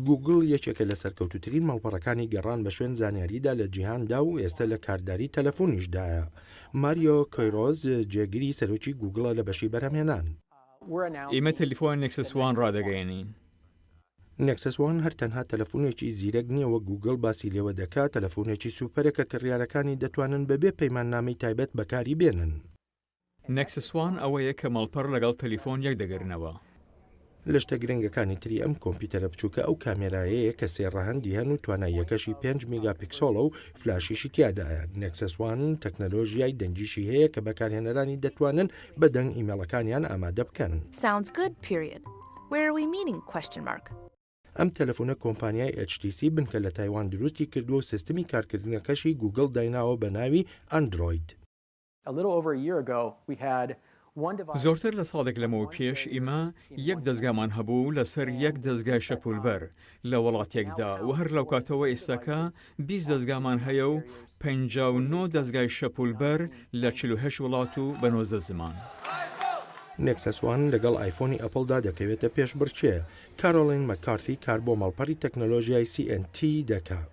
گوگڵ یەکێکە لە سەرکەوتوترین ماڵپەڕەکانی گەڕان بە شوێن زانیاریدا لە جیهاندا و ئێستا لە کارداری تەلەفۆنیشدایە. ماریۆ کۆیرۆز جێگیری سەرۆکی گوگڵە لە بەشی بەرهەمهێنان. ئێمە تەلیفۆن نێکسس وان ڕادەگەیەنین. نێکسس وان هەر تەنها تەلەفۆنێکی زیرەک نییەوە گوگڵ باسی لێوە دەکات، تەلەفۆنێکی سوپەرەکە کڕیارەکانی دەتوانن بەبێ پەیماننامەی تایبەت بەکاری بێنن. نێکسس وان ئەوەیە کە مەڵپەڕ لەگەڵ تەلیفۆن یەک دەگەرنەوە. لە شتە گرنگەکانی تری ئەم کۆمپیوتەرە بچووکە ئەو کامێرایەیە کە سێ ڕەهەندی هەن و تواناییەکەشی 5 میگاپیکسۆڵە و فلاشیشی تیادایە. نێکسس وان تەکنەلۆژیای دەنگیشی هەیە کە بەکارهێنەرانی دەتوانن بە دەنگ ئیمێڵەکانیان ئامادە بکەن. Sounds good, period. Where are we meeting? Question mark. ئەم تەلەفۆنە کۆمپانیای HTC بنکە لە تایوان دروستی کردو و سیستمی کارکردنەکەشی گوگڵ دایناوە بە ناوی ئەندرۆید. زۆرتر لە ساڵێک لەمەوە پێش ئێمە یەک دەستگامان هەبوو لەسەر یەک دەستگای شەپولبەر لە وڵاتێکدا و هەر لەو کاتەوە ئێستاکە 20 دەستگامان هەیە و 59 دەستگای شەپولبەر لە 48 وڵات و بە 19 زمان. نێکسس وان لەگەڵ ئایفۆنی ئەپڵدا دەکەوێتە پێش بڕچێ. کارۆلین مەکارتی کار بۆ ماڵپەڕی تەکنەلۆژیای CNT دەکات.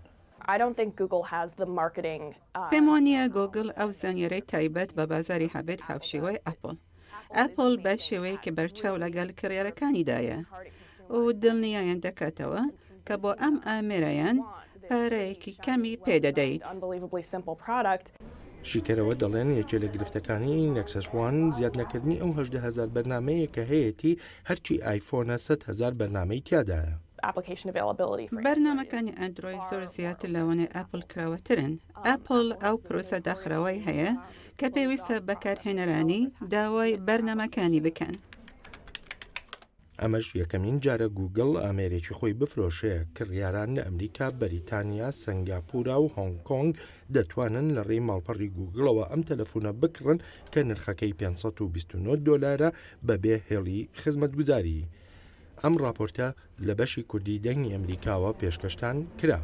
پێم وانییە گوگڵ ئەو زانیارەی تایبەت بە بازاری هەبێت هاوشێوەی ئەپڵ. ئەپڵ بە شێوەیەکی بەرچاو لەگەڵ کڕیارەکانیدایە و دڵنیایان دەکاتەوە کە بۆ ئەم ئامێرەیان پارەیەکی کەمی پێدەدەیت. شیکەرەوە دەڵێن یەکێ لە گرفتەکانی نێکسس وان زیاد نەکردنی ئەو 18,000 بەرنامەیە کە هەیەی هەرچی ئایفۆنە 100,000 بەرنامەی تیادایە. بەرنامەکانی ئەندرۆید زۆر زیاتر لەوانەیە ئەپڵ کراوەترن. ئەپڵ ئەو پرۆسە داخراوەی هەیە کە پێویستە بەکارهێنەرانی داوای بەرنامەکانی بکەن. ئەمەش یەکەمین جارە گوگڵ ئامێرێکی خۆی بفرۆشێ. کڕیاران لە ئەمریکا، بەریتانیا، سنگاپورا و هۆنگ کۆنگ دەتوانن لە ڕێی ماڵپەڕی گوگڵەوە ئەم تەلەفۆنە بکڕن کە نرخەکەی $529 بەبێ هێڵی خزمەتگوزاری. ئەم راپۆرتە لە بەشی کوردی دەنگی ئەمریکاوە پێشکەشتان کرا.